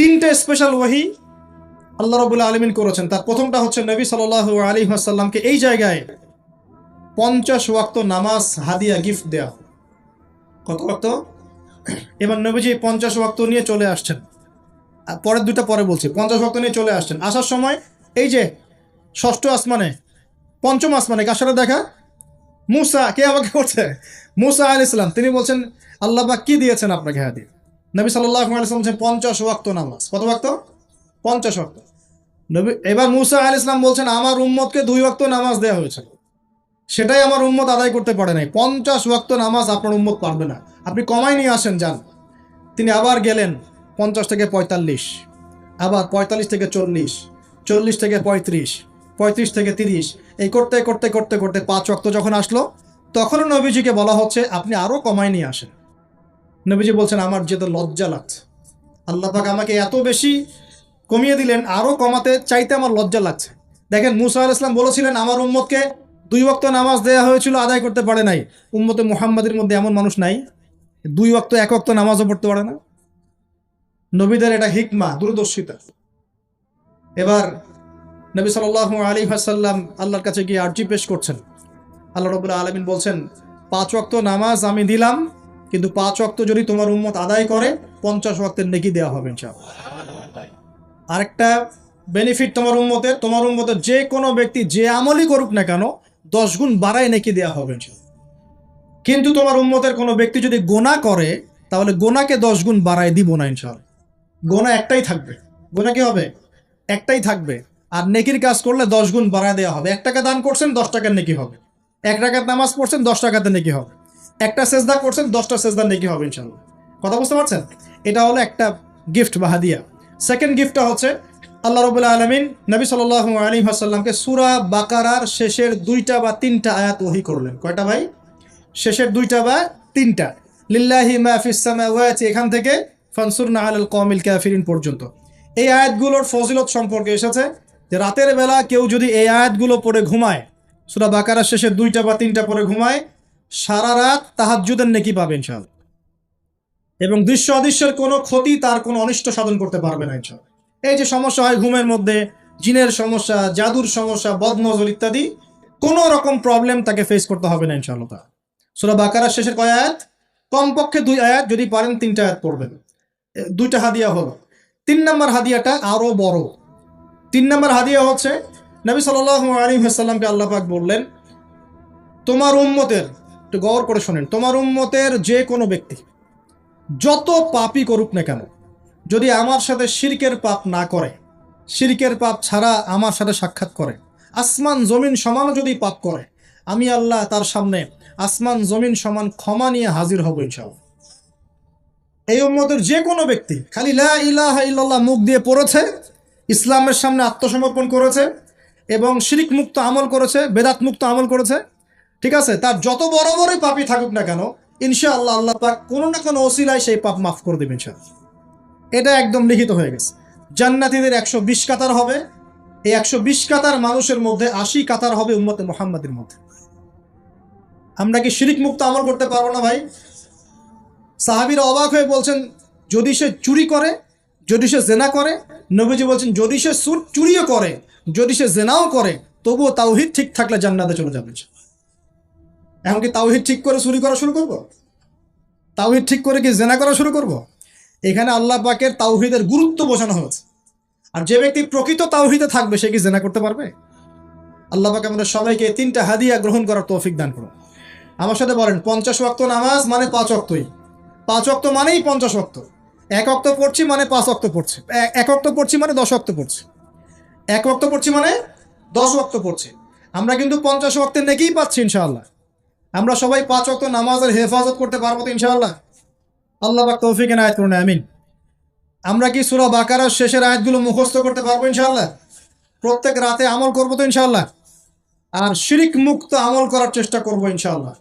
তিনটে স্পেশাল ওয়াহি আল্লাহ রাব্বুল আলামিন করেছেন। তার প্রথমটা হচ্ছে নবী সাল্লাল্লাহু আলাইহি ওয়াসাল্লামকে এই জায়গায় 50 ওয়াক্ত নামাজ হাদিয়া গিফট দেয়া। কত ওয়াক্ত? এবার নবীজি 50 ওয়াক্ত নিয়ে চলে আসছেন। পরের দুটা পরে বলছি। 50 ওয়াক্ত নিয়ে চলে আসছেন। আসার সময় এই যে ষষ্ঠ আসমানে, পঞ্চম আসমানে কার সাথে দেখা? মুসা। কে আমাকে করছে? মুসা আলাইহিস সালাম। তিনি বলছেন আল্লাহ পাক কি দিয়েছেন আপনাকে হাদিয়া? নবী সাল্লাল্লাহু আলাইহি ওয়াসাল্লাম বলছেন 50 ওয়াক্ত নামাজ। কত ওয়াক্ত? 50 ওয়াক্ত। নবী এবার মুসা আলাইহিস সালাম বলছেন আমার উম্মতকে 2 ওয়াক্ত নামাজ দেওয়া হয়েছে, সেটাই আমার উম্মত আদায় করতে পারে নাই। 50 ওয়াক্ত নামাজ আপনার উম্মত পারবে না, আপনি কমাই নিয়ে আসেন যান। তিনি আবার গেলেন 50 থেকে 45, আবার 45 থেকে 40, 40 থেকে 35, 35 থেকে 30, এই করতে করতে করতে করতে 5 ওয়াক্ত যখন আসলো তখনও নবীজিকে বলা হচ্ছে আপনি আরও কমাই নিয়ে আসেন। নবীজি বলছেন আমার যেতে লজ্জা লাগছে, আল্লাহ পাক আমাকে এত বেশি কমিয়ে দিলেন, আরও কমাতে চাইতে আমার লজ্জা লাগছে। দেখেন মুসা আলাইহিস সালাম বলেছিলেন আমার উম্মতকে 2 ওয়াক্ত নামাজ দেওয়া হয়েছিল, আদায় করতে পারে নাই। উম্মতে মুহাম্মাদের মধ্যে এমন মানুষ নাই 2 ওয়াক্ত 1 ওয়াক্ত নামাজও পড়তে পারে না। নবীদের এটা হিকমা, দূরদর্শিতা। এবার নবী সাল্লাল্লাহু আলাইহি ওয়াসাল্লাম আল্লাহর কাছে গিয়ে আরজি পেশ করছেন। আল্লাহ রাব্বুল আলামিন বলছেন 5 ওয়াক্ত নামাজ আমি দিলাম, কিন্তু 5 ওয়াক্ত যদি তোমার উম্মত আদায় করে 50 ওয়াক্তের নেকি দেওয়া হবে ইনশাআল্লাহ। আরেকটা বেনিফিট তোমার উম্মতের যে কোনো ব্যক্তি যে আমলই করুক না কেন 10 গুণ বাড়ায় নেকি দেওয়া হবে ইনশাআল্লাহ। কিন্তু তোমার উম্মতের কোনো ব্যক্তি যদি গোনা করে তাহলে গোনাকে 10 গুণ বাড়ায় দিব না ইনশাআল্লাহ। গোনা একটাই থাকবে। গোনা কি হবে? একটাই থাকবে। আর নেকির কাজ করলে 10 গুণ বাড়ায় দেওয়া হবে। 1 টাকা দান করছেন 10 টাকার নেকি হবে। 1 রাকাত নামাজ পড়ছেন 10 টাকাতে নেকি হবে। একটা সেজদা করছেন 10টা সেজদার নেকি হবে ইনশাআল্লাহ। কথা বুঝতে পারছেন? এটা হলো একটা গিফট বা হাদিয়া। সেকেন্ড গিফটটা হচ্ছে আল্লাহ রাব্বুল আলামিন নবী সাল্লাল্লাহু আলাইহি ওয়াসাল্লামকে সূরা বাকারার শেষের 2টা বা 3টা আয়াত ওহী করলেন। কয়টা ভাই? শেষের 2টা বা 3টা। লিল্লাহি মা ফিস সামাওয়াতি এখান থেকে ফানসুরনা আলাল কওমিল কাফিরিন পর্যন্ত। এই আয়াতগুলোর ফজিলত সম্পর্কে এসেছে যে রাতের বেলা কেউ যদি এই আয়াতগুলো পড়ে ঘুমায়, সূরা বাকারার শেষের 2টা বা 3টা পড়ে ঘুমায়, সারা রাত তাহাজ্জুদের নেকি পাবে ইনশাআল্লাহ। এবং দৃশ্য অদৃশ্যের কোনো ক্ষতি তার কোনো অনিষ্ট সাধন করতে পারবে না ইনশাআল্লাহ। এই যে সমস্যা হয় ঘুমের মধ্যে, জিনের সমস্যা, জাদুর সমস্যা, বদনজর ইত্যাদি, কোনো রকম প্রবলেম তাকে ফেস করতে হবে না ইনশাআল্লাহ। সূরা বাকারার শেষের কয় আয়াত? কমপক্ষে 2 আয়াত, যদি পারেন 3টা আয়াত পড়বেন। 2টা হাদিয়া হলো। 3 নম্বর হাদিয়াটা আরো বড়। 3 নম্বর হাদিয়া হচ্ছে নবী সাল্লাল্লাহু আলাইহি ওয়াসাল্লামকে আল্লাহ পাক বললেন তোমার উম্মতের, একটু গৌর করে শোনেন, তোমার উম্মতের যে কোনো ব্যক্তি যত পাপই করুক না কেন, যদি আমার সাথে শিরকের পাপ না করে, শিরকের পাপ ছাড়া আমার সাথে সাক্ষাৎ করে, আসমান জমিন সমানও যদি পাপ করে, আমি আল্লাহ তার সামনে আসমান জমিন সমান ক্ষমা নিয়ে হাজির হব ইনশাআল্লাহ। এই উম্মতের যে কোনো ব্যক্তি খালি লা ইলাহা ইল্লাল্লাহ মুখ দিয়ে পড়েছে, ইসলামের সামনে আত্মসমর্পণ করেছে এবং শিরক মুক্ত আমল করেছে, বেদাত মুক্ত আমল করেছে, ঠিক আছে, তার যত বড় বড় পাপই থাকুক না কেন ইনশাআল্লাহ আল্লাহ পাক কোনো না কোনো ওসিলায় সেই পাপ মাফ করে দেবেন ইনশাআল্লাহ। এটা একদম লিখিত হয়ে গেছে। জান্নাতীদের 120 কাতার হবে। এই 120 কাতার মানুষের মধ্যে 80 কাতার হবে উম্মতে মুহাম্মাদের মধ্যে। আমরা কি শিরক মুক্ত আমল করতে পারবো না ভাই? সাহাবীরা অবাক হয়ে বলছেন যদি সে চুরি করে, যদি সে জেনা করে, নবীজি বলছেন যদি সে চুরিও করে, যদি সে জেনাও করে, তবুও তাওহীদ ঠিক থাকলে জান্নাতে চলে যাবে। এখন কি তাওহীদ ঠিক করে চুরি করা শুরু করব? তাওহীদ ঠিক করে কি জেনা করা শুরু করব? এখানে আল্লাহ পাকের তাওহীদের গুরুত্ব বোঝানো হয়েছে। আর যে ব্যক্তি প্রকৃত তাওহীদে থাকবে সে কি জেনা করতে পারবে? আল্লাহ পাক আমাদের সবাইকে 3টা হাদিয়া গ্রহণ করার তৌফিক দান করুন। আমার সাথে বলেন 50 ওয়াক্ত নামাজ মানে 5 ওয়াক্তই। 5 ওয়াক্ত মানেই 50 ওয়াক্ত। 1 ওয়াক্ত পড়ছি মানে 5 ওয়াক্ত পড়ছি। 1 ওয়াক্ত পড়ছি মানে 10 ওয়াক্ত পড়ছি। 1 ওয়াক্ত পড়ছি মানে 10 ওয়াক্ত পড়ছি। আমরা কিন্তু 50 ওয়াক্তের নেকিই পাচ্ছি ইনশাআল্লাহ। আমরা সবাই 5 ওয়াক্ত নামাজের হেফাজত করতে পারবো তো ইনশাআল্লাহ? আল্লাহ পাক তৌফিক এনায়েত করুন, আমিন। আমরা কি সূরা বাকারার শেষের আয়াতগুলো মুখস্থ করতে পারবো ইনশাআল্লাহ? প্রত্যেক রাতে আমল করবো তো ইনশাআল্লাহ? আর শিরক মুক্ত আমল করার চেষ্টা করবো ইনশাআল্লাহ।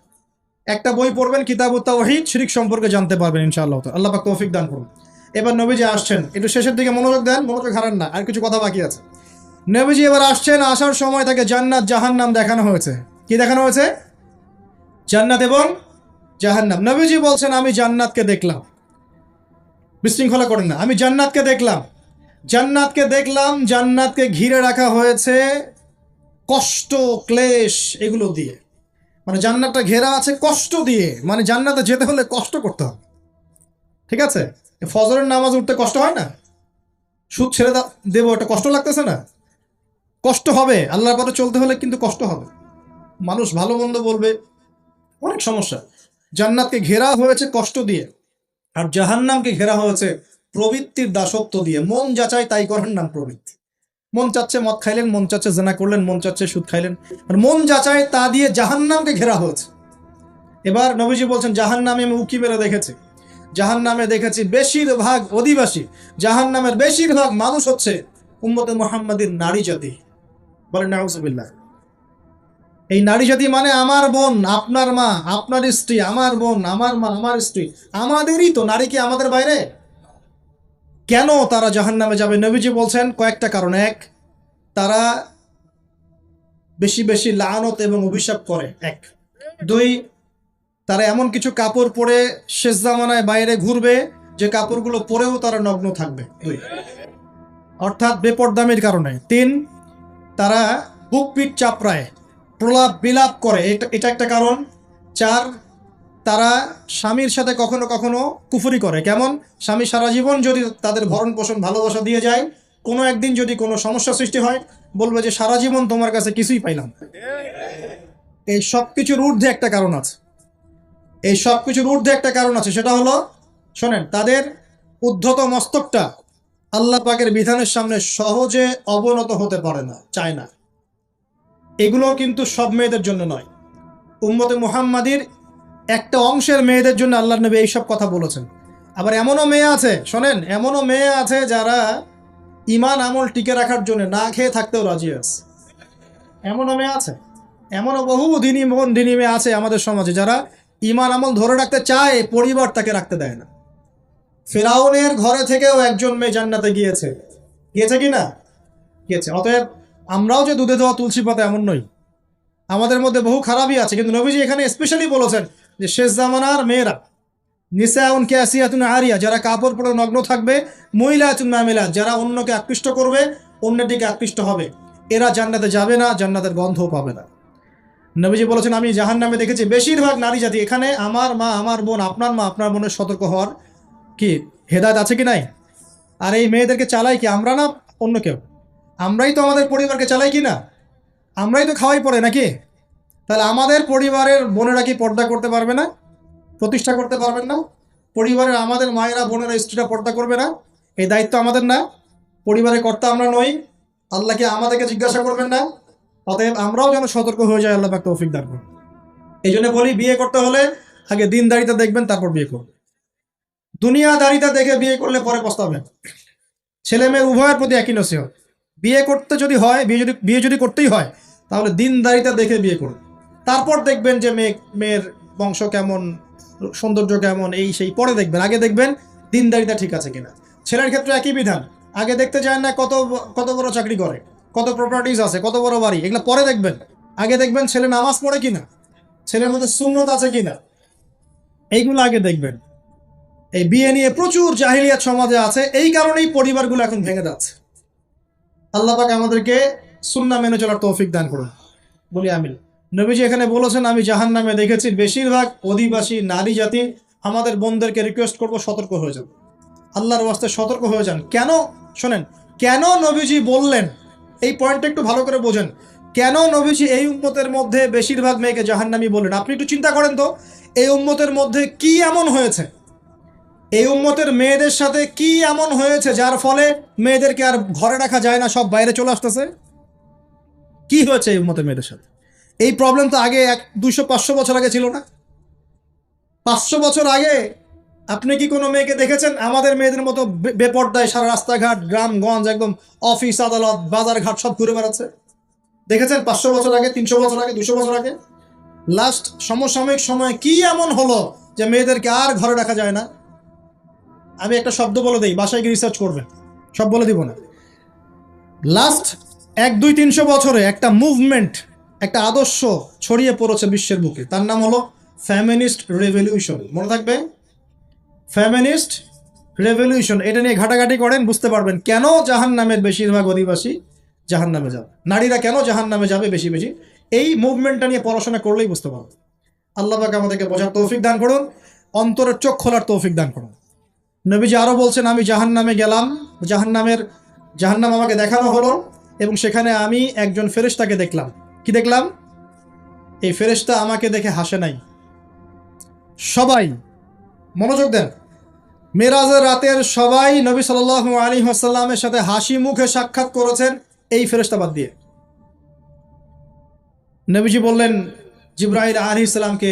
একটা বই পড়বেন কিতাবুত তাওহীদ, শিরক সম্পর্কে জানতে পারবেন ইনশাআল্লাহ। আল্লাহ পাক তৌফিক দান করুন। এবার নবীজি আসছেন, একটু শেষের দিকে মনোযোগ দেন, মনোযোগ হারান না, আর কিছু কথা বাকি আছে। নবীজি এবার আসছেন, আসার সময় তাকে জান্নাত জাহান্নাম দেখানো হয়েছে। কি দেখানো হয়েছে? জান্নাত এবং জাহান্নাম। নবীজি বলছেন আমি জান্নাতকে দেখলাম। বিশৃঙ্খলা করেন না। আমি জান্নাতকে দেখলাম, জান্নাতকে ঘিরে রাখা হয়েছে কষ্ট, ক্লেশ, এগুলো দিয়ে। মানে জান্নাতটা ঘেরা আছে কষ্ট দিয়ে, মানে জান্নাতে যেতে হলে কষ্ট করতে হবে। ঠিক আছে, ফজরের নামাজ উঠতে কষ্ট হয় না? সুদ ছেড়ে দেবো, এটা কষ্ট লাগতেছে না? কষ্ট হবে। আল্লাহর পথে চলতে হলে কিন্তু কষ্ট হবে। মানুষ ভালো মন্দ বলবে, অনেক সমস্যা। জান্নাতকে ঘেরা হয়েছে কষ্ট দিয়ে, আর জাহান্নামকে ঘেরা হয়েছে প্রবৃত্তির দাসত্ব দিয়ে। মন যাচাই তাই করার নাম প্রবৃত্তি। মন চাচ্ছে মদ খাইলেন, মন চাচ্ছে জেনা করলেন, মন চাচ্ছে সুদ খাইলেন, আর মন যাচাই তা দিয়ে জাহান্নামকে ঘেরা হয়েছে। এবার নবীজি বলছেন, জাহান্নামে আমি উকি মেরে দেখেছি, জাহান্নামে দেখেছি বেশিরভাগ অধিবাসী, জাহান্নামের বেশিরভাগ মানুষ হচ্ছে উম্মতে মুহাম্মাদির নারী জাতি। বলেন নাউজুবিল্লাহ। এই নারী জাতি মানে আমার বোন, আপনার মা, আপনার স্ত্রী, আমার বোন, আমার মা, আমার স্ত্রী, আমাদেরই তো। নারী কি আমাদের বাইরে? কেন তারা জাহান্নামে যাবে? নবীজি বলছেন কয়েকটা কারণ। এক, তারা বেশি বেশি লানত এবং অভিশাপ করে। এক। দুই, তারা এমন কিছু কাপড় পরে শেষ জামানায় বাইরে ঘুরবে যে কাপড়গুলো পরেও তারা নগ্ন থাকবে। দুই, অর্থাৎ বেপরদামির কারণে। তিন, তারা বুক পিঠ চাপড়ায়, প্রলাপ বিলাপ করে, এটা একটা কারণ। চার, তারা স্বামীর সাথে কখনো কখনো কুফরি করে। কেমন? স্বামী সারা জীবন যদি তাদের ভরণ পোষণ ভালোবাসা দিয়ে যায়, কোনো একদিন যদি কোনো সমস্যা সৃষ্টি হয়, বলবে যে সারা জীবন তোমার কাছে কিছুই পাইলাম। এই সব কিছুর ঊর্ধ্বে একটা কারণ আছে, সেটা হলো, শোনেন, তাদের উদ্ধত মস্তকটা আল্লাহ পাকের বিধানের সামনে সহজে অবনত হতে পারে না, চায় না। এগুলো কিন্তু সব মেয়েদের জন্য নয়, উম্মতে মুহাম্মাদির একটা অংশের মেয়েদের জন্য আল্লাহর নবী এইসব কথা বলেছেন। আবার এমনও মেয়ে আছে, শোনেন, এমনও মেয়ে আছে যারা ইমান আমল টিকে রাখার জন্য না খেয়ে থাকতেও রাজি আছে। এমনও মেয়ে আছে, এমনও বহু দিনী মেয়ে আছে আমাদের সমাজে, যারা ইমান আমল ধরে রাখতে চায়, পরিবার তাকে রাখতে দেয় না। ফেরাউনের ঘরে থেকেও একজন মেয়ে জান্নাতে গিয়েছে কি না? গিয়েছে। অতএব আমরাও যে দুধে দেওয়া তুলসী পাতা এমন নই, আমাদের মধ্যে বহু খারাপই আছে। কিন্তু নবীজি এখানে স্পেশালি বলেছেন যে শেষ জামানার মেয়েরা, নিসাউন কাসিয়াতুন আরিয়া, যারা কাপড় পরে নগ্ন থাকবে, মহিলাতুন মামিলাত, যারা অন্যকে আকৃষ্ট করবে, অন্যের দিকে আকৃষ্ট হবে, এরা জান্নাতে যাবে না, জান্নাতের গন্ধও পাবে না। নবীজি বলেছেন, আমি জাহান্নামে দেখেছি বেশিরভাগ নারী জাতি। এখানে আমার মা, আমার বোন, আপনার মা, আপনার বোনের সতর্ক হওয়ার কি হেদায়েত আছে কি নাই? আর এই মেয়েদেরকে চালাই কি আমরা না অন্য কেউ? আমরাই তো আমাদের পরিবারকে চালাই কি না? আমরাই তো খাওয়াই পড়ে নাকি? তাহলে আমাদের পরিবারের বোনেরা কি পর্দা করতে পারবে না? প্রতিষ্ঠা করতে পারবেন না? পরিবারের আমাদের মায়েরা, বোনেরা, স্ত্রীরা পর্দা করবে না? এই দায়িত্ব আমাদের না? পরিবারের কর্তা আমরা নই? আল্লাহকে আমাদেরকে জিজ্ঞাসা করবেন না? অতএব আমরাও যেন সতর্ক হয়ে যাই, আল্লাহ পাক তৌফিক দান করুন। এই জন্য বলি, বিয়ে করতে হলে আগে দিনদারিতা দেখবেন, তারপর বিয়ে করবেন। দুনিয়াদারিতা দেখে বিয়ে করলে পরে পস্তাবেন। ছেলে মেয়ে উভয়ের প্রতি একই নসিহত। বিয়ে করতে যদি হয়, বিয়ে যদি করতেই হয়, তাহলে দিনদারিতা দেখে বিয়ে করুন। তারপর দেখবেন যে মেয়ের বংশ কেমন, সৌন্দর্য কেমন, এই সেই পরে দেখবেন। আগে দেখবেন দিনদারিতা ঠিক আছে কিনা। ছেলের ক্ষেত্রে একই বিধান। আগে দেখতে চান না কত বড় চাকরি করে, কত প্রপার্টিজ আছে, কত বড় বাড়ি, এগুলো পরে দেখবেন। আগে দেখবেন ছেলে নামাজ পড়ে কিনা, ছেলের মধ্যে সুন্নত আছে কিনা, এইগুলো আগে দেখবেন। এই বিয়ে নিয়ে প্রচুর জাহিলিয়াত সমাজে আছে, এই কারণেই পরিবারগুলো এখন ভেঙে যাচ্ছে। আল্লাহ পাক আমাদেরকে সুন্নাহ মেনে চলার তৌফিক দান করুন, বলি আমিন। নবীজি এখানে বলেছেন, আমি জাহান্নামে দেখেছি বেশিরভাগ অধিবাসী নারী জাতি। আমাদের বোনদেরকে রিকোয়েস্ট করবো, সতর্ক হয়ে যান, আল্লাহর ওয়াস্তে সতর্ক হয়ে যান। কেন? শোনেন, কেন নবীজি বললেন, এই পয়েন্টটা একটু ভালো করে বোঝেন। কেন নবীজি এই উম্মতের মধ্যে বেশিরভাগ মেয়েকে জাহান্নামী বললেন? আপনি একটু চিন্তা করেন তো, এই উম্মতের মধ্যে কি এমন হয়েছে, এই উম্মতের মেয়েদের সাথে কি এমন হয়েছে যার ফলে মেয়েদেরকে আর ঘরে রাখা যায় না, সব বাইরে চলে আসতেছে? কি হয়েছে এই উম্মতের মেয়েদের সাথে? এই প্রবলেম তো আগে 200-500 বছর আগে ছিল না। 500 বছর আগে আপনি কি কোনো মেয়েকে দেখেছেন আমাদের মেয়েদের মতো বেপর্দায় সারা রাস্তাঘাট, গ্রামগঞ্জ, একদম অফিস আদালত বাজার ঘাট সব ঘুরে বেড়াচ্ছে? দেখেছেন 500 বছর আগে, 300 বছর আগে, 200 বছর আগে? লাস্ট সমসাময়িক সময়ে কি এমন হলো যে মেয়েদেরকে আর ঘরে রাখা যায় না? আমি একটা শব্দ বলে দিই, বাসায় গিয়ে রিসার্চ করবেন, সব বলে দিব না। লাস্ট 100-200-300 বছরে একটা মুভমেন্ট, একটা আদর্শ ছড়িয়ে পড়েছে বিশ্বের বুকে, তার নাম হলো ফেমিনিস্ট রেভলিউশন। মনে থাকবে, ফেমিনিস্ট রেভলিউশন, এটা নিয়ে ঘাটাঘাটি করেন, বুঝতে পারবেন কেন জাহান্নামের বেশিরভাগ অধিবাসী জাহান্নামে যাবে, নারীরা কেন জাহান্নামে যাবে বেশি বেশি। এই মুভমেন্টটা নিয়ে পড়াশোনা করলেই বুঝতে পারবেন। আল্লাহ পাক আমাদেরকে বোঝার তৌফিক দান করুন, অন্তরের চোখ খোলার তৌফিক দান করুন। নবীজি আরো বলছেন, আমি জাহান্নামে গেলাম, জাহান্নাম আমাকে দেখানো হলো, এবং সেখানে আমি একজন ফেরেশতাকে দেখলাম। কি দেখলাম? এই ফেরেশতা আমাকে দেখে হাসে নাই। সবাই মনোযোগ দেন, মেরাজের রাতের সবাই নবী সাল্লাল্লাহু আলাইহি ওয়াসাল্লামের সাথে হাসি মুখে সাক্ষাৎ করেছেন, এই ফেরেশতা বাদ দিয়ে। নবীজি বললেন জিবরাইল আলাইহিস সালামকে,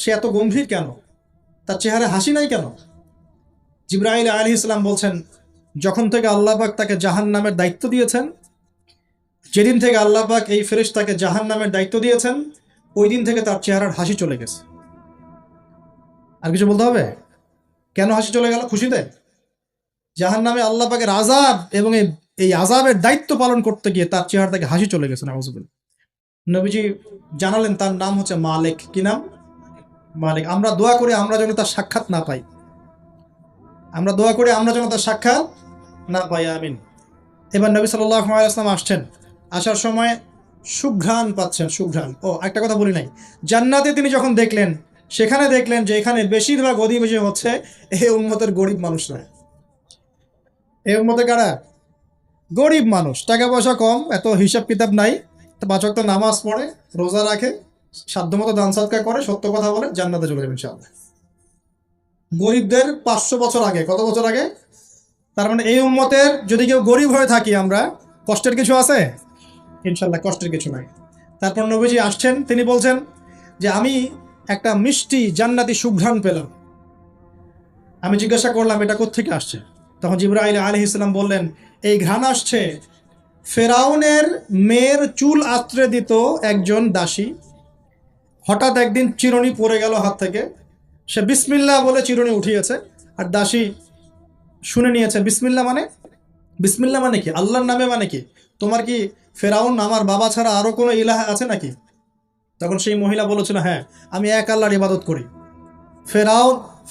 সে এত গম্ভীর কেন, তার চেহারা হাসি নাই কেন? জিবরাইল আলাইহিস সালাম বলছেন, যখন থেকে আল্লাহ পাক তাকে জাহান্নামের দায়িত্ব দিয়েছেন, যেদিন থেকে আল্লাহ পাক এই ফেরেশতাকে জাহান্নামের দায়িত্ব দিয়েছেন, ওই দিন থেকে তার চেহারার হাসি চলে গেছে। আর কিছু বলতে হবে? কেন হাসি চলে গেল? খুশিতে? জাহান্নামে আল্লাহ পাকের আযাব এবং এই আযাবের দায়িত্ব পালন করতে গিয়ে তার চেহারা থেকে হাসি চলে গেছে। নাউযুবিল্লাহ। নবীজি জানালেন তার নাম হচ্ছে মালিক। কি নাম? মালিক। আমরা দোয়া করি আমরা যেন তার সাক্ষাৎ না পাই, আমরা দোয়া করি আমরা যেন তার সাক্ষাৎ না পাই, আমিন। এবার নবী সাল্লাল্লাহু আলাইহি ওয়াসাল্লাম আসছেন, আসার সময় সুঘ্রাণ পাচ্ছেন, সুঘ্রাণ। ও একটা কথা বলি নাই, জান্নাতে তিনি যখন দেখলেন, সেখানে দেখলেন যে এখানে বেশিরভাগ অধিবাসী হচ্ছে এই উম্মতের গরিব মানুষরা। এই উম্মতে কারা? গরিব মানুষ, টাকা পয়সা কম, এত হিসাব কিতাব নাই, পাঁচ ওয়াক্ত নামাজ পড়ে, রোজা রাখে, সাধ্যমতো দান সদকা করে, সত্য কথা বলে, জান্নাতে চলে যাবেন ইনশাআল্লাহ। গরিবদের 500 বছর আগে, কত বছর আগে? তার মানে এই উম্মতের যদি কেউ গরিব হয়ে থাকি আমরা, কষ্টের কিছু আছে? ইনশাআল্লাহ কষ্টের কিছু নাই। তারপর নবীজি আসছেন, তিনি বলছেন যে আমি একটা মিষ্টি জান্নাতি সুঘ্রাণ পেলাম। আমি জিজ্ঞাসা করলাম এটা কোত্থেকে আসছে? তখন জিবরাইল আলাইহিস সালাম বললেন, এই ঘ্রাণ আসছে ফেরাউনের মেয়ের চুল আঁচড়ে দিত একজন দাসী, হঠাৎ একদিন চিরুনি পড়ে গেল হাত থেকে, সে বিসমিল্লাহ বলে চিরুনি উঠিয়েছে, আর দাসী শুনে নিয়েছে বিসমিল্লাহ মানে। বিসমিল্লাহ মানে কি? আল্লাহর নামে মানে কি? তোমার কি ফেরাউন আমার বাবা ছাড়া আরো কোনো ইলাহ আছে নাকি? তখন সেই মহিলা বলেছিল, হ্যাঁ, আমি এক আল্লাহর ইবাদত করি,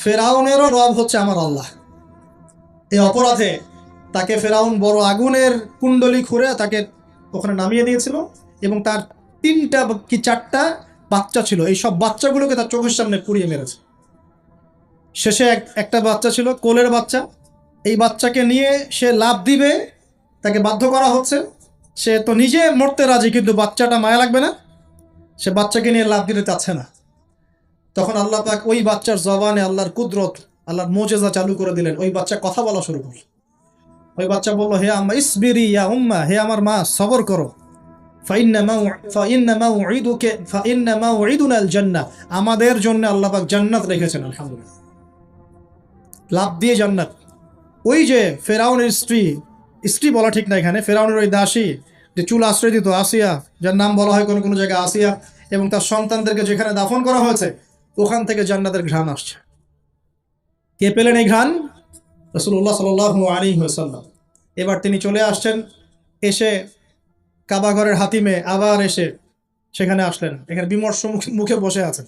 ফেরাউনেরও রব হচ্ছে আমার আল্লাহ। এই অপরাধে তাকে ফেরাউন বড় আগুনের কুণ্ডলি খুঁড়ে তাকে ওখানে নামিয়ে দিয়েছিল, এবং তার 3টা কি 4টা বাচ্চা ছিল, এই সব বাচ্চাগুলোকে তার চোখের সামনে পুড়িয়ে মেরেছে। শেষে একটা বাচ্চা ছিল, কোলের বাচ্চা, এই বাচ্চাকে নিয়ে সে লাফ দিবে, তাকে বাধ্য করা হচ্ছে, সে তো নিজে মরতে রাজি, কিন্তু বাচ্চাটা মায়া লাগবে না, সে বাচ্চাকে নিয়ে লাফ দিতে চাচ্ছে না। তখন আল্লাহ পাক ওই বাচ্চার জবানে আল্লাহর কুদরত, আল্লাহর মুজিজা চালু করে দিলেন, ওই বাচ্চা কথা বলা শুরু করল। ওই বাচ্চা বলল, হে আম্মা ইসবিরি ইয়া উম্মা, হে আমার মা সবর করো, ফাইন্না মাউইদুনা আল জান্নাহ, আমাদের জন্য আল্লাহ পাক জান্নাত রেখেছেন। আলহামদুলিল্লাহ, লাভ দিয়ে জান্নাত। ওই যে ফেরাউনের স্ত্রী বলা ঠিক না এখানে, ফেরাউনের ওই দাসী যে চুল আশ্রয় দিত, আসিয়া, যার নাম বলা হয় কোনো কোনো জায়গায় আসিয়া, এবং তার সন্তানদেরকে যেখানে দাফন করা হয়েছে ওখান থেকে জান্নাতের ঘ্রাণ আসছে। কে পেলেন এই ঘ্রাণ? রাসূলুল্লাহ সাল্লাল্লাহু আলাইহি ওয়াসাল্লাম। এবার তিনি চলে আসছেন, এসে কাবা ঘরের হাতিমে আবার এসে সেখানে আসলেন, এখানে বিমর্ষ মুখে বসে আছেন।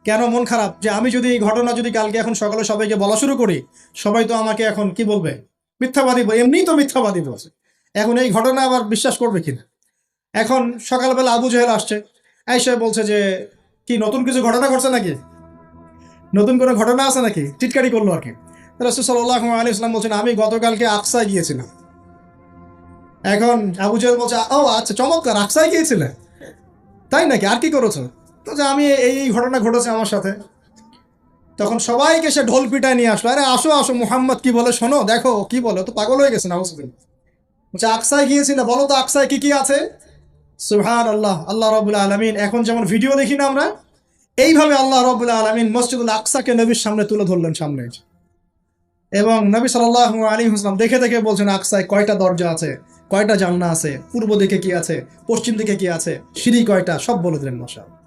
কেন মন খারাপ? যে আমি যদি এই ঘটনা যদি কালকে এখন সকালে সবাইকে বলা শুরু করি, সবাই তো আমাকে এখন কি বলবে? মিথ্যাবাদী, এমনিই তো মিথ্যাবাদী বলছে, এখন এই ঘটনা আবার বিশ্বাস করবে কিনা। এখন সকালবেলা আবু জেহেল আসছে, আয়েশা বলছে যে কি নতুন কিছু ঘটনা ঘটছে নাকি, নতুন কোনো ঘটনা আছে নাকি, টিটকারি করলো আর কি। রাসূল সাল্লাল্লাহু আলাইহি ওয়াসাল্লাম বলছেন, আমি গতকালকে আকসায় গিয়েছিলাম। এখন আবু জেহেল বলছে, ও আচ্ছা চমৎকার, আকসায় গিয়েছিলে, তাই নাকি, আর কি করেছো? তো যে আমি এই ঘটনা ঘটেছে আমার সাথে। তখন সবাইকে সে ঢোল পিটায় নিয়ে আসলো, আরে আসো আসো, মুহাম্মদ কি বলে শোনো, দেখো কি বলে, তো পাগল হয়ে গেছে না। বলছে আকসায় গিয়েছি না, বলো তো আকসায় কি কি আছে। সুবহানাল্লাহ, আল্লাহ রাব্বুল আলামিন, এখন যেমন ভিডিও দেখি না আমরা, এইভাবে আল্লাহ রাব্বুল আলামিন মসজিদুল আকসাকে নবীর সামনে তুলে ধরলেন, সামনে। এবং নবী সাল্লাল্লাহু আলাইহি ওয়াসাল্লাম দেখে দেখে বলছেন আকসায় কয়টা দরজা আছে, কয়টা জান্নাত আছে, পূর্ব দিকে কি আছে, পশ্চিম দিকে কি আছে, সিঁড়ি কয়টা, সব বলে দিলেন মাশাআল্লাহ।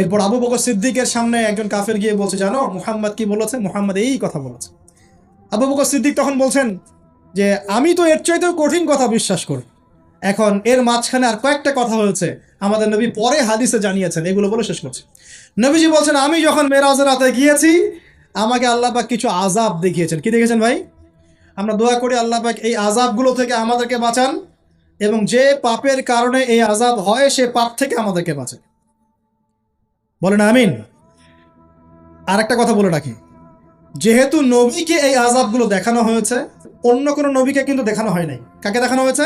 এরপর আবু বকর সিদ্দিকের সামনে একজন কাফের গিয়ে বলছে, জানো মুহাম্মদ কি বলেছে? মুহাম্মদ এই কথা বলেছে। আবু বকর সিদ্দিক তখন বলছেন যে আমি তো এর চাইতেও কঠিন কথা বিশ্বাস করি। এখন এর মাঝখানে আর কয়েকটা কথা হয়েছে, আমাদের নবী পরে হাদিসে জানিয়েছেন, এগুলো বলে শেষ করছে। নবীজি বলছেন, আমি যখন মেরাজের রাতে গিয়েছি, আমাকে আল্লাহ পাক কিছু আযাব দেখিয়েছেন। কি দেখেছেন ভাই? আমরা দোয়া করি আল্লাহ পাক এই আযাবগুলো থেকে আমাদেরকে বাঁচান, এবং যে পাপের কারণে এই আযাব হয় সে পাপ থেকে আমাদেরকে বাঁচান। বলেন আমিন। আর একটা কথা বলে রাখি, যেহেতু নবীকে এই আযাবগুলো দেখানো হয়েছে, অন্য কোনো নবীকে কিন্তু দেখানো হয় নাই। কাকে দেখানো হয়েছে?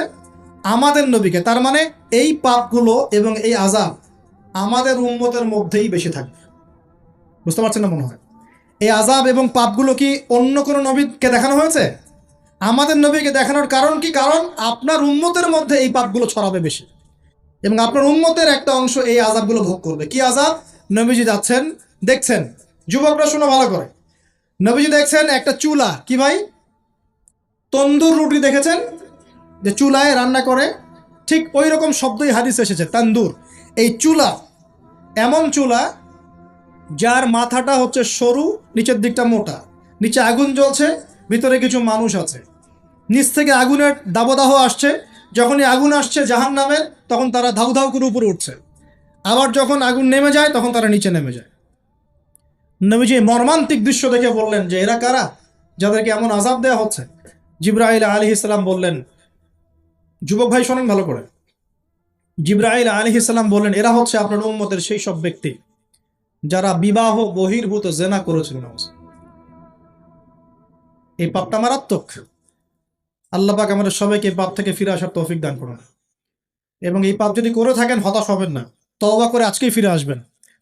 আমাদের নবীকে। তার মানে এই পাপগুলো এবং এই আযাব আমাদের উম্মতের মধ্যেই বেশি থাকবে। বুঝতে পারছেন না মনে হয়? এই আযাব এবং পাপগুলো কি অন্য কোনো নবীকে দেখানো হয়েছে? আমাদের নবীকে দেখানোর কারণ কি? কারণ আপনার উম্মতের মধ্যে এই পাপগুলো ছড়াবে বেশি, এবং আপনার উম্মতের একটা অংশ এই আযাবগুলো ভোগ করবে। কি আযাব? নবীজি যাচ্ছেন, দেখছেন, যুবকরা শোনো ভালো করে, নবীজি দেখছেন একটা চুলা, কি ভাই, তন্দুর রুটি দেখেছেন যে চুলায় রান্না করে, ঠিক ওই রকম শব্দই হাদিস এসেছে, তান্দুর। এই চুলা এমন চুলা যার মাথাটা হচ্ছে সরু, নিচের দিকটা মোটা, নিচে আগুন জ্বলছে, ভিতরে কিছু মানুষ আছে, নিচ থেকে আগুনের দাবদাহ আসছে। যখনই আগুন আসছে জাহান্নামের, তখন তারা ধাউ ধাউ করে উপরে উঠছে, আবার যখন আগুন নেমে যায় তখন তারা নিচে নেমে যায়। নবীজি মর্মান্তিক দৃশ্য দেখে বললেন যে এরা কারা, যাদেরকে এমন আযাব দেওয়া হচ্ছে? জিবরাইল আলাইহিস সালাম বললেন, যুবক ভাই শোনেন ভালো করে, জিবরাইল আলাইহিস সালাম বললেন, এরা হচ্ছে আপনার উম্মতের সেই সব ব্যক্তি যারা বিবাহ বহির্ভূত জেনা করেছিল। এই পাপটা মারাত্মক। আল্লাহ পাক আমাদের সবাইকে এই পাপ থেকে ফিরে আসার তৌফিক দান করুন। এবং এই পাপ যদি করে থাকেন হতাশ হবেন না, তওবা করে আজকেই ফিরে আসবেন।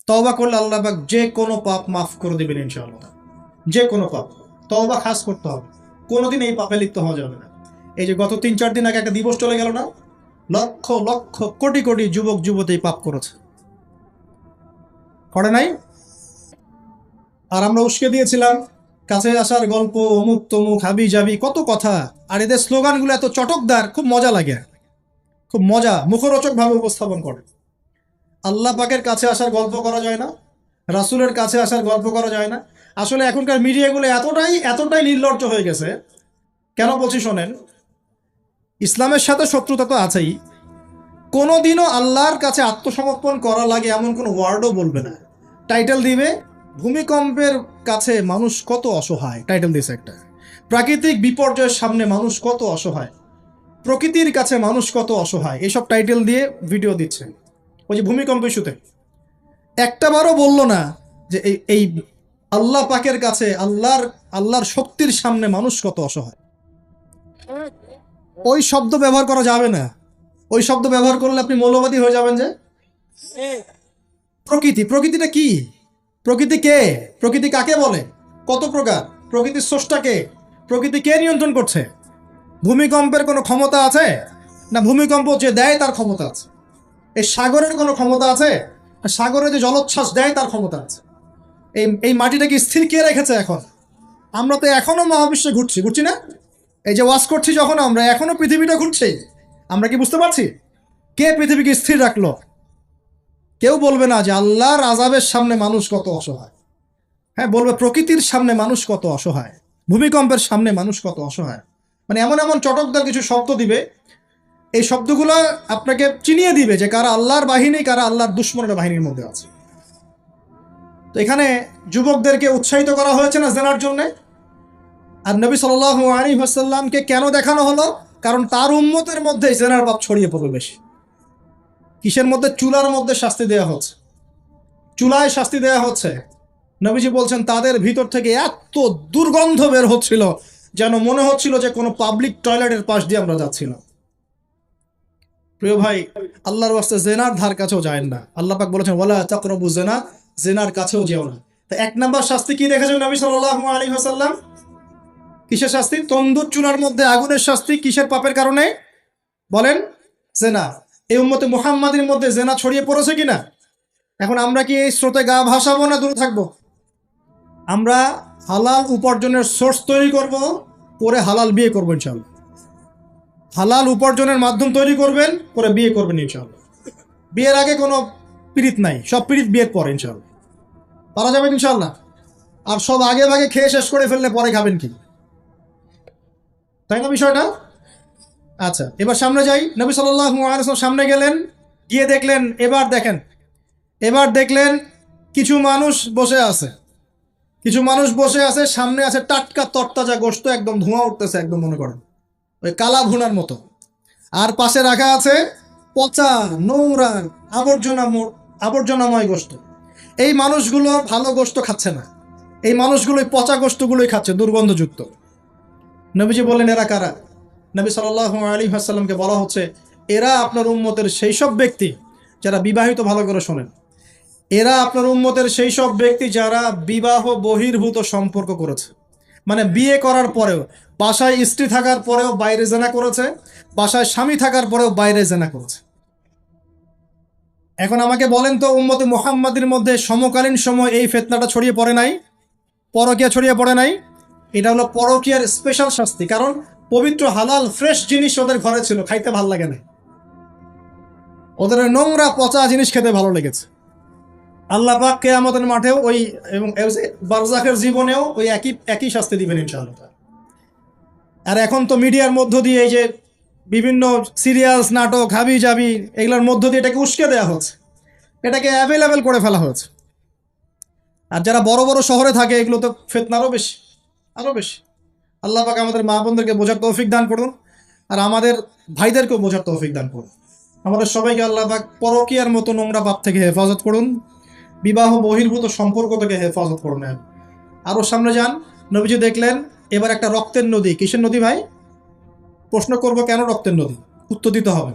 তওবা করলে আল্লাহ পাক যে কোনো পাপ মাফ করে দিবেন ইনশাআল্লাহ। যে কোনো পাপ, তওবা খাস করতে হবে, কোনোদিন এই পাপে লিপ্ত হওয়া যাবে না। এই যে গত 3-4 দিন আগে একটা দিবস চলে গেল না, লক্ষ লক্ষ কোটি কোটি যুবক যুবতী এই পাপ করেছে, করে নাই? আর আমরা উস্কে দিয়েছিলাম কাছে আসার গল্প, অমুক তমুক, হাবি যাবি, কত কথা। আর এদের স্লোগানগুলো এত চটকদার, খুব মজা লাগে, খুব মজা, মুখরোচক ভাবে উপস্থাপন করে। আল্লাহ পাকের কাছে আসার গল্প করা যায় না, রাসূলের কাছে আসার গল্প করা যায় না। আসলে এখনকার মিডিয়াগুলো এতটাই এতটাই নির্লজ্জ হয়ে গেছে। কেন বলছি শোনেন, ইসলামের সাথে শত্রুতা তো আছেই, কোনোদিনও আল্লাহর কাছে আত্মসমর্পণ করা লাগে এমন কোনো ওয়ার্ডও বলবে না। টাইটেল দিবে ভূমিকম্পের কাছে মানুষ কত অসহায়, টাইটেল দিয়েছে একটা। প্রাকৃতিক বিপর্যয়ের সামনে মানুষ কত অসহায়, প্রকৃতির কাছে মানুষ কত অসহায়, এসব টাইটেল দিয়ে ভিডিও দিচ্ছে। ওই যে ভূমিকম্প ইস্যুতে একটাবারও বললো না যে এই আল্লাহ পাকের কাছে, আল্লাহর শক্তির সামনে মানুষ কত অসহায়। ওই শব্দ ব্যবহার করা যাবে না। ওই শব্দ ব্যবহার করলে আপনি মৌলবাদী হয়ে যাবেন। যে প্রকৃতিটা কি? প্রকৃতি কে? প্রকৃতি কাকে বলে? কত প্রকার? প্রকৃতির স্রষ্টা কে? প্রকৃতি কে নিয়ন্ত্রণ করছে? ভূমিকম্পের কোনো ক্ষমতা আছে? না ভূমিকম্প যে দেয় তার ক্ষমতা আছে? এই সাগরের কোনো ক্ষমতা আছে? সাগরে যে জলোচ্ছ্বাস দেয় তার ক্ষমতা আছে? এই মাটিটাকে স্থির কে রেখেছে এখন? আমরা তো এখনো মহাবিশ্বে ঘুরছি না? এই যে ওয়াজ করছি যখন আমরা, এখনো পৃথিবীটা ঘুরছে। আমরা কি বুঝতে পারছি কে পৃথিবীকে স্থির রাখলো? কেউ বলবে না যে আল্লাহর আযাবের সামনে মানুষ কত অসহায়। হ্যাঁ, বলবে প্রকৃতির সামনে মানুষ কত অসহায়, ভূমিকম্পের সামনে মানুষ কত অসহায়। মানে এমন এমন চটকদার কিছু শব্দ দিবে, এই শব্দগুলো আপনাকে চিনিয়ে দিবে যে কারা আল্লাহর বাহিনী, কারা আল্লাহর দুশমনের বাহিনীর মধ্যে আছে। তো এখানে যুবকদেরকে উৎসাহিত করা হয়েছে না জেনার জন্যে। আর নবী সাল্লাল্লাহু আলাইহি ওয়াসাল্লামকে কেন দেখানো হলো? কারণ তার উম্মতের মধ্যে জেনার পাপ ছড়িয়ে পড়বে বেশি। কিসের মধ্যে? চুলার মধ্যে শাস্তি দেওয়া হচ্ছে, চুলায় শাস্তি দেওয়া হচ্ছে। নবীজি বলছেন তাদের ভিতর থেকে এত দুর্গন্ধ বের হচ্ছিল যেন মনে হচ্ছিল যে কোনো পাবলিক টয়লেটের পাশ দিয়ে আমরা যাচ্ছিলাম। প্রিয় ভাই, আল্লাহর ওয়াস্তে জেনার ধার কাছেও যায় না। আল্লাহ পাক বলেছেন ওয়ালা তাকরাবু জিনা, জেনার কাছেও যেও না। তো এক নাম্বার শাস্তি কি দেখেছেন নবী সাল্লাল্লাহু আলাইহি ওয়াসাল্লাম? কিসের শাস্তি? তন্দুর চুলার মধ্যে আগুনের শাস্তি। কিসের পাপের কারণে? বলেন, জেনা। এই উম্মতে মুহাম্মাদের মধ্যে জেনা ছড়িয়ে পড়েছে কিনা? এখন আমরা কি এই স্রোতে গা ভাসাবো না দূরে থাকবো? আমরা হালাল উপার্জনের সোর্স তৈরি করব, পরে হালাল বিয়ে করবো ইনশাআল্লাহ। হালাল উপার্জনের মাধ্যম তৈরি করবেন, পরে বিয়ে করবেন ইনশাআল্লাহ। বিয়ের আগে কোনো পীড়িত নাই, সব পীড়িত বিয়ের পরে ইনশাআল্লাহ। পারা যাবে ইনশাআল্লাহ। আর সব আগে ভাগে খেয়ে শেষ করে ফেললে পরে খাবেন কি? তাই না বিষয়টা? আচ্ছা, এবার সামনে যাই। নবী সাল্লাল্লাহু আলাইহি ওয়াসাল্লাম সামনে গেলেন, গিয়ে দেখলেন, এবার দেখেন, এবার দেখলেন কিছু মানুষ বসে আছে। কিছু মানুষ বসে আছে, সামনে আছে টাটকা তরতাজা গোশত, একদম ধোঁয়া উঠতেছে, একদম মনে করেন ওই কালা ভুনার মতো। আর পাশে রাখা আছে পচা, নোংরা, আবর্জনাময় গোশত। এই মানুষগুলো ভালো গোশত খাচ্ছে না, এই মানুষগুলো এই পচা গোশতগুলোই খাচ্ছে, দুর্গন্ধযুক্ত। নবীজি বললেন, এরা কারা? নবী সাল্লাল্লাহু আলাইহি ওয়াসাল্লামকে বলা হচ্ছে, এরা আপনার উম্মতের সেই সব ব্যক্তি যারা বিবাহিত, ভালো করে শোনেন, এরা আপনার উম্মতের সেই সব ব্যক্তি যারা বিবাহ বহির্ভূত সম্পর্ক করেছে। মানে বিয়ে করার পরেও, বাসায় স্ত্রী থাকার পরেও বাইরে জেনা করেছে, বাসায় স্বামী থাকার পরেও বাইরে জেনা করেছে। এখন আমাকে বলেন তো, উম্মতে মুহাম্মাদের মধ্যে সমকালীন সময় এই ফিতনাটা ছড়িয়ে পড়ে নাই? পরকীয়া ছড়িয়ে পড়ে নাই? এটা হলো পরকীয়ার স্পেশাল শাস্তি। কারণ পবিত্র হালাল ফ্রেশ জিনিস ওদের ঘরে ছিল, খাইতে ভালো লাগে না, ওদের ওই নোংরা পচা জিনিস খেতে ভালো লেগেছে। আল্লাহ পাক কিয়ামতের মাঠেও ওই, এবং বারজাখের জীবনেও ওই একই একই শাস্তি দিবেন ইনশাআল্লাহ। আর এখন তো মিডিয়ার মধ্য দিয়ে এই যে বিভিন্ন সিরিয়ালস, নাটক, হাবি জাবি, এগুলোর মধ্য দিয়ে এটাকে উস্কে দেওয়া হচ্ছে, এটাকে অ্যাভেলেবেল করে ফেলা হয়েছে। আর যারা বড় বড় শহরে থাকে, এগুলো তো ফিতনা আরও বেশি, আরও বেশি। আল্লাহ পাক আমাদের মা বোনদেরকে বোঝার তৌফিক দান করুন, আর আমাদের ভাইদেরকেও বোঝার তৌফিক দান করুন। আমাদের সবাইকে আল্লাহ পাক পরকীয়ার মতো নোংরা পাপ থেকে হেফাজত করুন, বিবাহ বহির্ভূত সম্পর্ক থেকে হেফাজত করুন। আরও সামনে যান, নবীজি দেখলেন এবার একটা রক্তের নদী। কিসের নদী ভাই? প্রশ্ন করব কেন রক্তের নদী, উত্তর দিতে হবে।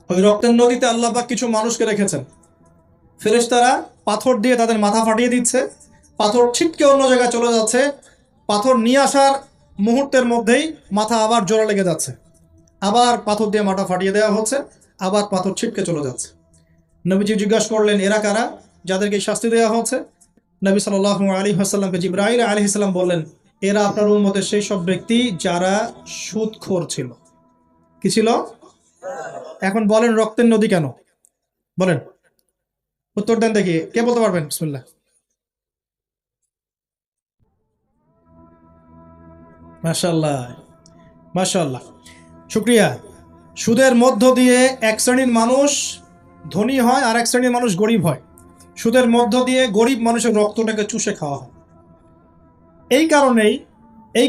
ওই রক্তের নদীতে আল্লাহ পাক কিছু মানুষকে রেখেছেন, ফেরেশতারা পাথর দিয়ে তাদের মাথা ফাটিয়ে দিচ্ছে, পাথর ছিটকে অন্য জায়গায় চলে যাচ্ছে, পাথর নিয়ে আসার মুহূর্তের মধ্যেই মাথা আবার জোড়া লেগে যাচ্ছে, আবার পাথর দিয়ে মাথা ফাটিয়ে দেওয়া হচ্ছে, আবার পাথর ছিটকে চলে যাচ্ছে। নবীজি জিজ্ঞাসা করলেন, এরা কারা যাদেরকে শাস্তি দেওয়া হচ্ছে? নবী সাল্লাল্লাহু আলাইহি ওয়াসাল্লামকে জিবরাইল আলাইহিস সালাম বললেন, এরা আপনার উম্মতের সেই সব ব্যক্তি যারা সুদখোর ছিল। কি ছিল? এখন বলেন রক্তের নদী কেন? বলেন, উত্তর দেন দেখি, কে বলতে পারবেন? বিসমিল্লাহ। মাশাআল্লাহ, মাশাআল্লাহ, শুক্রিয়া। সুদের মধ্য দিয়ে এক শ্রেণীর মানুষ ধনী হয়, আর এক শ্রেণীর মানুষ গরিব হয়। সুদের মধ্য দিয়ে গরিব মানুষের রক্তটাকে চুষে খাওয়া হয়। এই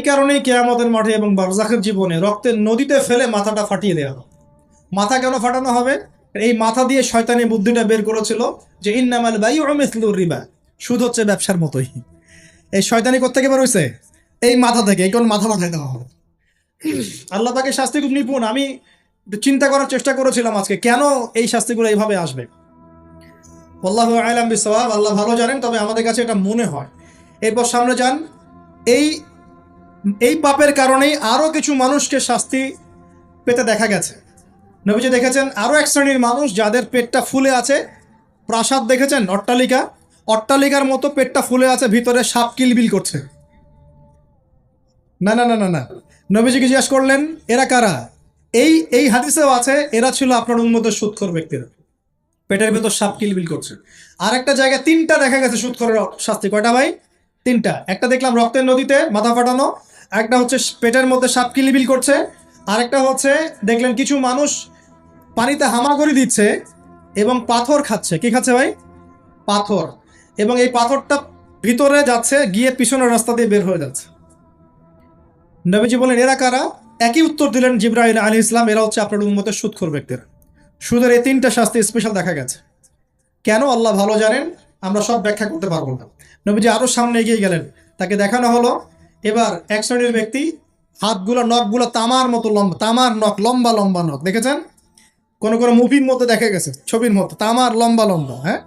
কারণেই কিয়ামতের মাঠে এবং বারজাখের জীবনে রক্তের নদীতে ফেলে মাথাটা ফাটিয়ে দেওয়া হবে। মাথা কেন ফাটানো হবে? এই মাথা দিয়ে শয়তানি বুদ্ধিটা বের করেছিল যে ইন্নামাল বাইউ মিসলুর রিবা, সুদ হচ্ছে ব্যবসার মতোই। এই শয়তানি কোত্থেকে বের হইছে? এই মাথা থেকে। এই কোন মাথা ফাটাই দেওয়া হবে। আল্লাহ পাকের শাস্তি খুব নিপুণ। আমি একটু চিন্তা করার চেষ্টা করেছিলাম আজকে, কেন এই শাস্তিগুলো এইভাবে আসবে। আল্লাহু আ'লাম বিসওয়াব, আল্লাহ ভালো জানেন, তবে আমাদের কাছে এটা মনে হয়। এরপর সামনে যান, এই এই পাপের কারণেই আরো কিছু মানুষকে শাস্তি পেতে দেখা গেছে। নবীজি দেখেছেন আরো এক শ্রেণীর মানুষ যাদের পেটটা ফুলে আছে। প্রাসাদ দেখেছেন? অট্টালিকা, অট্টালিকার মতো পেটটা ফুলে আছে, ভিতরে সাপ কিলবিল করছে। না না না না না, নবীজিকে জিজ্ঞাসা করলেন, এরা কারা? এই এই হাদিসেও আছে, এরা ছিল আপনার উম্মতের সুদখোর ব্যক্তিরা, পেটের ভেতর সাপ কিলবিল করছে। আর একটা জায়গায় তিনটা দেখা গেছে সুদখোরের শাস্তি। কয়টা ভাই? তিনটা। একটা দেখলাম রক্তের নদীতে মাথা ফাটানো, একটা হচ্ছে পেটের মধ্যে সাপ কিলবিল করছে, আরেকটা হচ্ছে দেখলেন কিছু মানুষ পানিতে হামাগুড়ি দিচ্ছে এবং পাথর খাচ্ছে। কি খাচ্ছে ভাই? পাথর। এবং এই পাথরটা ভিতরে যাচ্ছে, গিয়ে পিছনের রাস্তা দিয়ে বের হয়ে যাচ্ছে। নবীজি বলেন, এরা কারা? একই উত্তর দিলেন জিবরাইল আলাইহিস সালাম, এরা হচ্ছে আপনার উম্মতের সুদখোর ব্যক্তিরা। সুদের এই তিনটা শাস্তি স্পেশাল দেখা গেছে। কেন আল্লাহ ভালো জানেন, আমরা সব ব্যাখ্যা করতে পারবো না। নবীজি আরো সামনে এগিয়ে গেলেন, তাকে দেখানো হলো এবার এক শ্রেণীর ব্যক্তি, হাতগুলো, নখগুলো তামার মতো লম্বা, তামার নখ, লম্বা লম্বা নখ। দেখেছেন? কোনো কোনো মুভির মধ্যে দেখা গেছে, ছবির মতো তামার লম্বা লম্বা। হ্যাঁ,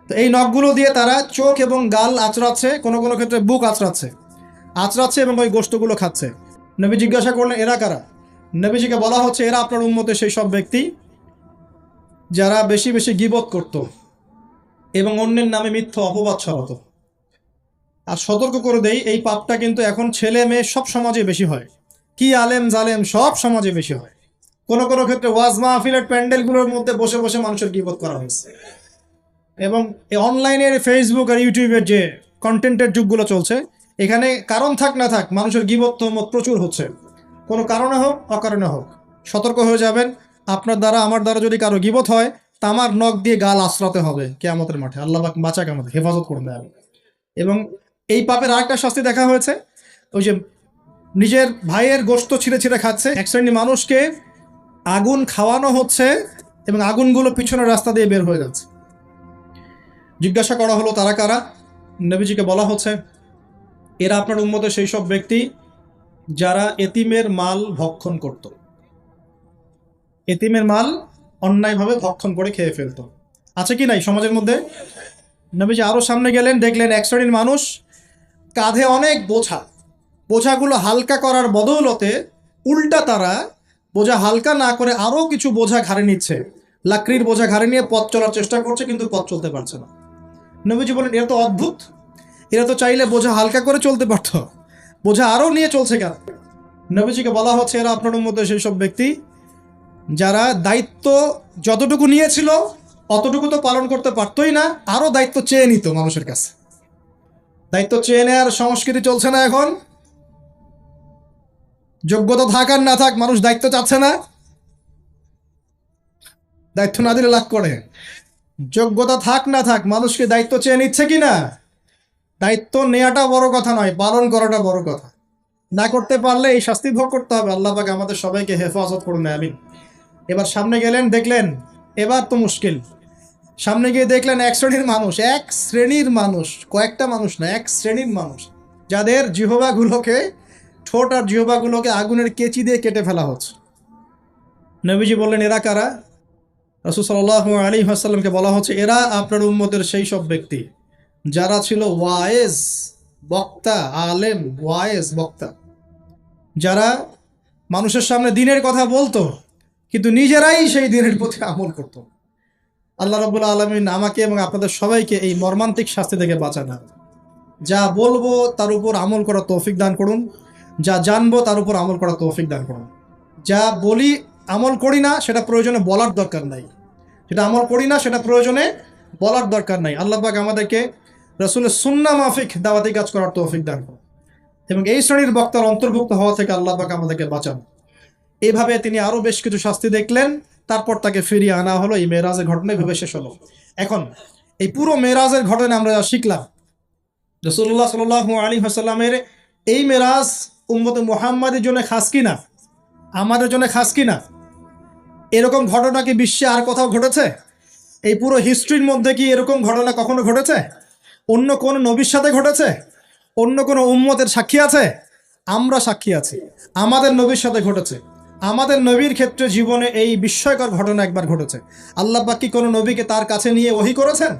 তো এই নখগুলো দিয়ে তারা চোখ এবং গাল আঁচড়াচ্ছে, কোনো কোনো ক্ষেত্রে বুক আঁচড়াচ্ছে এবং ওই গোশতগুলো খাচ্ছে। নবী জিজ্ঞাসা করলেন, এরা কারা? নবীজিকে বলা হচ্ছে, এরা আপনার উম্মতের সেই সব ব্যক্তি যারা বেশি বেশি গীবত করত এবং অন্যের নামে মিথ্যা অপবাদ ছড়াতো। আর সতর্ক করে দেই, এই পাপটা কিন্তু এখন ছেলে মেয়ে সব সমাজে বেশি হয়। কি আলেম জালেম সব সমাজে বেশি হয়। কোনো কোনো ক্ষেত্রে ওয়াজ মাহফিলের প্যান্ডেলগুলোর মধ্যে বসে বসে মানুষের গীবত করা হয়েছে। এবং এই অনলাইনের ফেসবুক আর ইউটিউবের যে কন্টেন্টের যুগগুলো চলছে, এখানে কারণ থাক না থাক মানুষের গীবত তহমত প্রচুর হচ্ছে, কোনো কারণে হোক অকারণে হোক। সতর্ক হয়ে যাবেন, আপনার দ্বারা আমার দ্বারা যদি কারো গীবত হয়, তামার নখ দিয়ে গাল আশ্রাতে হবে কিয়ামতের মাঠে। আল্লাহ পাক বাঁচাক, আমাদের হেফাজত করুন। এবং এই পাপের আরেকটা শাস্তি দেখা হয়েছে, ওই যে নিজের ভাইয়ের গোশত ছিঁড়ে ছিঁড়ে খাচ্ছে, এক শ্রেণীর মানুষকে আগুন খাওয়ানো হচ্ছে এবং আগুনগুলো পিছনের রাস্তা দিয়ে বের হয়ে যাচ্ছে। জিজ্ঞাসা করা হলো তারা কারা? নবীজিকে বলা হচ্ছে এরা আপনার উম্মতের সেই সব ব্যক্তি যারা এতিমের মাল ভক্ষণ করত, এতিমের মাল অন্যায়ভাবে ভক্ষণ করে খেয়ে ফেলতো। আছে কি নাই সমাজের মধ্যে? নবীজি আরো সামনে গেলেন, দেখলেন এক শ্রেণীর মানুষ কাঁধে অনেক বোঝা, বোঝাগুলো হালকা করার বদৌলতে উল্টা তারা বোঝা হালকা না করে আরো কিছু বোঝা ঘাড়ে নিচ্ছে, লাকড়ির বোঝা ঘাড়ে নিয়ে পথ চলার চেষ্টা করছে, কিন্তু পথ চলতে পারছে না। নবীজি বলেন এরা তো অদ্ভুত, এরা তো চাইলে বোঝা হালকা করে চলতে পারত, বোঝা আরো নিয়ে চলছে কেন? নবীজিকে বলা হচ্ছে এরা আপনার মধ্যে সেই সব ব্যক্তি যারা দায়িত্ব যতটুকু নিয়েছিল অতটুকু তো পালন করতে পারতোই না, আরো দায়িত্ব চেয়ে নিত মানুষের কাছে। দায়িত্ব চেয়ে নেওয়ার সংস্কৃতি চলছে না এখন। যোগ্যতা থাক আর না থাক, মানুষ দায়িত্ব চাচ্ছে না। দায়িত্ব না দিলে লাভ করে, যোগ্যতা থাক না থাক মানুষকে দায়িত্ব চেয়ে নিচ্ছে কিনা। দায়িত্ব নেওয়াটা বড় কথা নয়, পালন করাটা বড় কথা। না করতে পারলে এই শাস্তি ভোগ করতে হবে। আল্লাহ পাক আমাদের সবাইকে হেফাজত করুন, আমিন। এবার সামনে গেলেন, দেখলেন এবার তো মুশকিল। সামনে গিয়ে দেখলেন এক শ্রেণীর মানুষ, এক শ্রেণীর মানুষ, কয়েকটা মানুষ না, এক শ্রেণীর মানুষ যাদের জিহ্বাগুলোকে, ঠোঁট আর জিহ্বাগুলোকে আগুনের কেচি দিয়ে কেটে ফেলা হচ্ছে। নবীজি বললেন এরা কারা? রাসূল সাল্লাল্লাহু আলাইহি ওয়াসাল্লামকে বলা হচ্ছে এরা আপনার উম্মতের সেই সব ব্যক্তি যারা ছিল ওয়ায়েজ বক্তা, আলেম ওয়ায়েজ বক্তা, যারা মানুষের সামনে দ্বীনের কথা বলতো কিন্তু নিজেরাই সেই দ্বীনের প্রতি আমল করত। আল্লাহ রাব্বুল আলামিন আমাকে এবং আপনাদের সবাইকে এই মর্মান্তিক শাস্তি থেকে বাঁচান। যা বলবো তার উপর আমল করার তৌফিক দান করুন, যা জানবো তার উপর আমল করার তৌফিক দান করুন। যা বলি আমল করি না সেটা প্রয়োজনে বলার দরকার নাই, যেটা আমল করি না সেটা প্রয়োজনে বলার দরকার নাই। আল্লাহ পাক আমাদেরকে রাসূলের সুন্নাহ মাফিক দাওয়াতি কাজ করার তৌফিক দান করুন এবং এই শ্রেণীর বক্তার অন্তর্ভুক্ত হওয়া থেকে আল্লাহ পাক আমাদেরকে বাঁচান। এইভাবে তিনি আরো বেশ কিছু শাস্তি দেখলেন, তারপর তাকে ফিরিয়ে আনা হলো। এই মেরাজের ঘটনা এভাবে শেষ হলো। এখন এই পুরো মেরাজের ঘটনা আমরা যা শিখলাম, রাসূলুল্লাহ সাল্লাল্লাহু আলাইহি ওয়াসাল্লামের এই মেরাজ উম্মতে মুহাম্মাদের জন্য খাস কিনা, আমাদের জন্য খাস কিনা? এরকম ঘটনা কি বিশ্বে আর কোথাও ঘটেছে? এই পুরো হিস্ট্রির মধ্যে কি এরকম ঘটনা কখনো ঘটেছে? অন্য কোন নবীর সাথে ঘটেছে? অন্য কোনো উম্মতের সাক্ষী আছে? আমরা সাক্ষী আছি, আমাদের নবীর সাথে ঘটেছে। আমাদের নবীর ক্ষেত্রে জীবনে এই বিস্ময়কর ঘটনা একবার ঘটেছে। আল্লাহ পাক কি কোনো নবীকে তার কাছে নিয়ে ওহী করেছেন?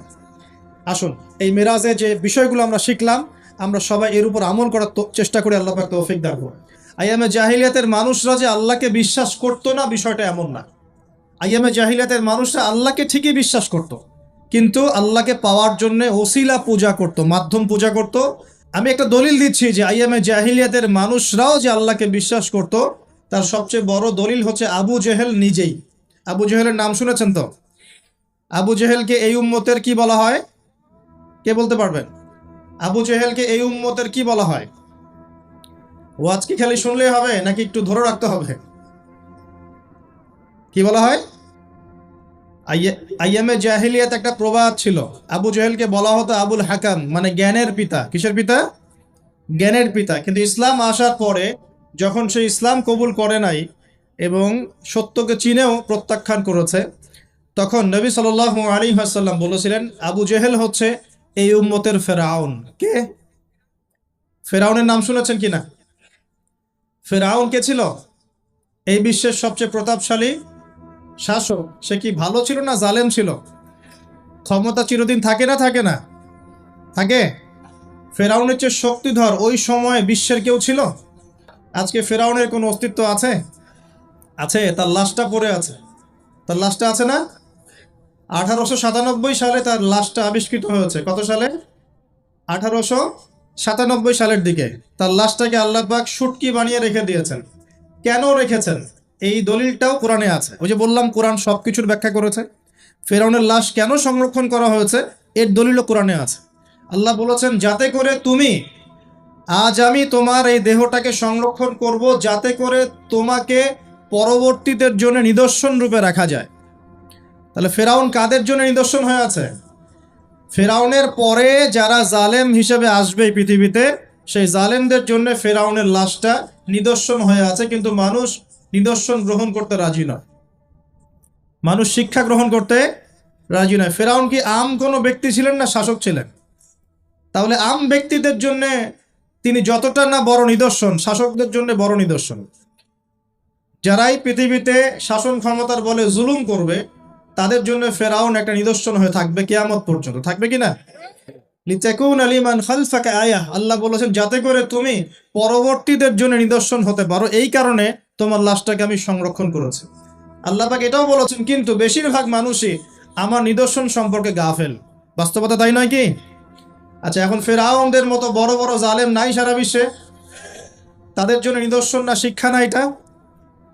আসুন এই মেরাজে যে বিষয়গুলো আমরা শিখলাম, আমরা সবাই এর উপর আমল করার চেষ্টা করি। আল্লাহ পাক তৌফিক দান করুন। আইয়ামে জাহিলিয়াতের মানুষরা যে আল্লাহকে বিশ্বাস করতো না বিষয়টা এমন না। আইয়ামে জাহিলিয়াতের মানুষরা আল্লাহকে ঠিকই বিশ্বাস করত, কিন্তু আল্লাহকে পাওয়ার জন্য ওসিলা পূজা করত, মাধ্যম পূজা করত। আমি একটা দলিল দিচ্ছি যে আইয়ামে জাহিলিয়াতের মানুষরাও যে আল্লাহকে বিশ্বাস করত, তার সবচেয়ে বড় দলিল হচ্ছে আবু জেহেল নিজেই। আবু জেহেলের নাম শুনেছেন তো? আবু জেহেলকে এই উম্মতের কি বলা হয়? কে বলতে পারবেন? আবু জেহেলকে এই উম্মতের কি বলা হয়? ওয়াজ কি খালি শুনলেই হবে নাকি একটু ধরে রাখতে হবে? কি বলা হয়? আইয়ামে জাহিলিয়াত একটা প্রবাদ ছিল, আবু জেহেলকে বলা হতো আবুল হাকাম, মানে জ্ঞানের পিতা। কিসের পিতা? জ্ঞানের পিতা। কিন্তু ইসলাম আসার পরে যখন সে ইসলাম কবুল করে নাই এবং সত্যকে চিনেও প্রত্যাখ্যান করেছে, তখন নবী সাল্লাল্লাহু আলাইহি ওয়াসাল্লাম বলেছিলেন আবু জেহেল হচ্ছে এই উম্মতের ফেরাউন। কে? ফেরাউনের নাম শুনেছেন কিনা? ফেরাউন কে ছিল? এই বিশ্বের সবচেয়ে প্রতাপশালী শাসক। সে কি ভালো ছিল না জালেম ছিল? ক্ষমতা চিরদিন থাকে না? থাকে না? থাকে। ফেরাউনের চেয়ে শক্তিধর ওই সময়ে বিশ্বের কেউ ছিল? আজকে ফেরাউনের কোনো অস্তিত্ব আছে? আছে, তার লাশটা পড়ে আছে। তার লাশটা আছে না? 1897 সালে তার লাশটা আবিষ্কৃত হয়েছে। কত সালে? 1897 সালের দিকে তার লাশটাকে আল্লাহ পাক শুটকি বানিয়ে রেখে দিয়েছেন। কেন রেখেছেন এই দলিলটাও কোরআনে আছে। ওই যে বললাম কোরআন সবকিছুর ব্যাখ্যা করেছে। ফেরাউনের লাশ কেন সংরক্ষণ করা হয়েছে এর দলিলও কোরআনে আছে। আল্লাহ বলেছেন যাতে করে তুমি, আজ আমি তোমার এই দেহটাকে সংরক্ষণ করব যাতে করে তোমাকে পরবর্তীদের জন্য নিদর্শন রূপে রাখা যায়। তাহলে ফেরাউন কাদের জন্য নিদর্শন হয়ে আছে? ফেরাউনের পরে যারা জালেম হিসেবে আসবে এই পৃথিবীতে, সেই জালেমদের জন্য ফেরাউনের লাশটা নিদর্শন হয়ে আছে, কিন্তু মানুষ নিদর্শন গ্রহণ করতে রাজি নয়, মানুষ শিক্ষা গ্রহণ করতে রাজি নয়। ফেরাউন কি আম কোনো ব্যক্তি ছিলেন না শাসক ছিলেন? তাহলে আম ব্যক্তিদের জন্য তিনি যতটা না বড় নিদর্শন, শাসকদের জন্য বড় নিদর্শন। যারাই পৃথিবীতে শাসন ক্ষমতার বলে জুলুম করবে, তাদের জন্য ফেরাউন একটা নিদর্শন হয়ে থাকবে কিয়ামত পর্যন্ত। থাকবে কিনা? লিতাকুনা লিমান খালফাকা আয়াহ, আল্লাহ বলেছেন যাতে করে তুমি পরবর্তীদের জন্য নিদর্শন হতে পারো, এই কারণে তোমার লাশটাকে আমি সংরক্ষণ করেছি। আল্লাহ পাক এটাও বলেছেন, কিন্তু বেশিরভাগ মানুষই আমার নিদর্শন সম্পর্কে গাফেল। বাস্তবতা তাই নয় কি? আচ্ছা, এখন ফেরাউনদের মতো বড় বড় জালেম নাই সারা বিশ্বে, তাদের জন্য নিদর্শন না শিক্ষা না? এটা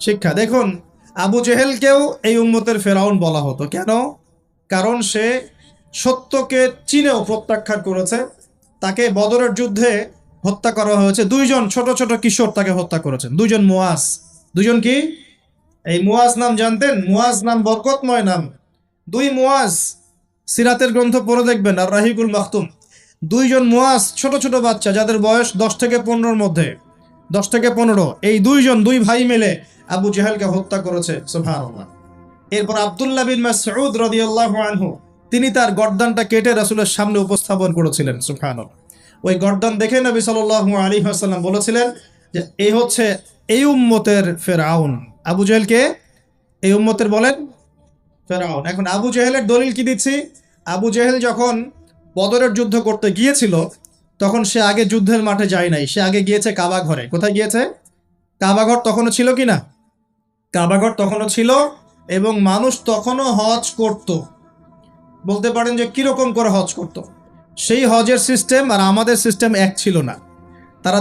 শিক্ষা। দেখুন, আবু জেহেলকেও এই উম্মতের ফেরাউন বলা হতো। কেন? কারণ সে সত্যকে চিনেও প্রত্যাখ্যান করেছে। তাকে বদরের যুদ্ধে হত্যা করা হয়েছে, দুইজন ছোট ছোট কিশোর তাকে হত্যা করেছেন, দুইজন মুয়াজ। দুইজন কি? এই মুয়াজ নাম জানতেন? মুয়াজ নাম বরকতময় নাম। দুই মুয়াজ, সিরাতের গ্রন্থ পড়ে দেখবেন, আর রাহিকুল মাখতুম। দুইজন মুয়াজ, ছোট ছোট বাচ্চা যাদের বয়স 10 থেকে 15-র মধ্যে, 10 থেকে 15, এই দুই ভাই মিলে আবু জেহেলকে হত্যা করেছে। সুবহানাল্লাহ। এরপর আব্দুল্লাহ বিন মাসউদ রাদিয়াল্লাহু আনহু, তিনি তার গর্দানটা কেটে রাসূলের সামনে উপস্থাপন করেছিলেন। সুবহানাল্লাহ। ওই গর্দান দেখে নবী সাল্লাল্লাহু আলাইহি ওয়াসাল্লাম বলেছিলেন যে এই হচ্ছে এই উম্মতের ফেরাউন। আবু জেহেলকে এই উম্মতের বলেন ফেরাউন। এখন আবু জেহেলের দলিল কি দিচ্ছি? আবু জেহেল যখন বদরের যুদ্ধ করতে গিয়েছিল, তখন সে আগে যুদ্ধের মাঠে যায় নাই, সে আগে গিয়েছে কাবা ঘরে। কোথায় গিয়েছে? কাবাঘর তখনও ছিল কিনা? কাবাঘর তখনও ছিল, এবং মানুষ তখনও হজ করত। বলতে পারেন যে কিরকম করে হজ করত? সেই হজের সিস্টেম আর আমাদের সিস্টেম এক ছিল না। তারা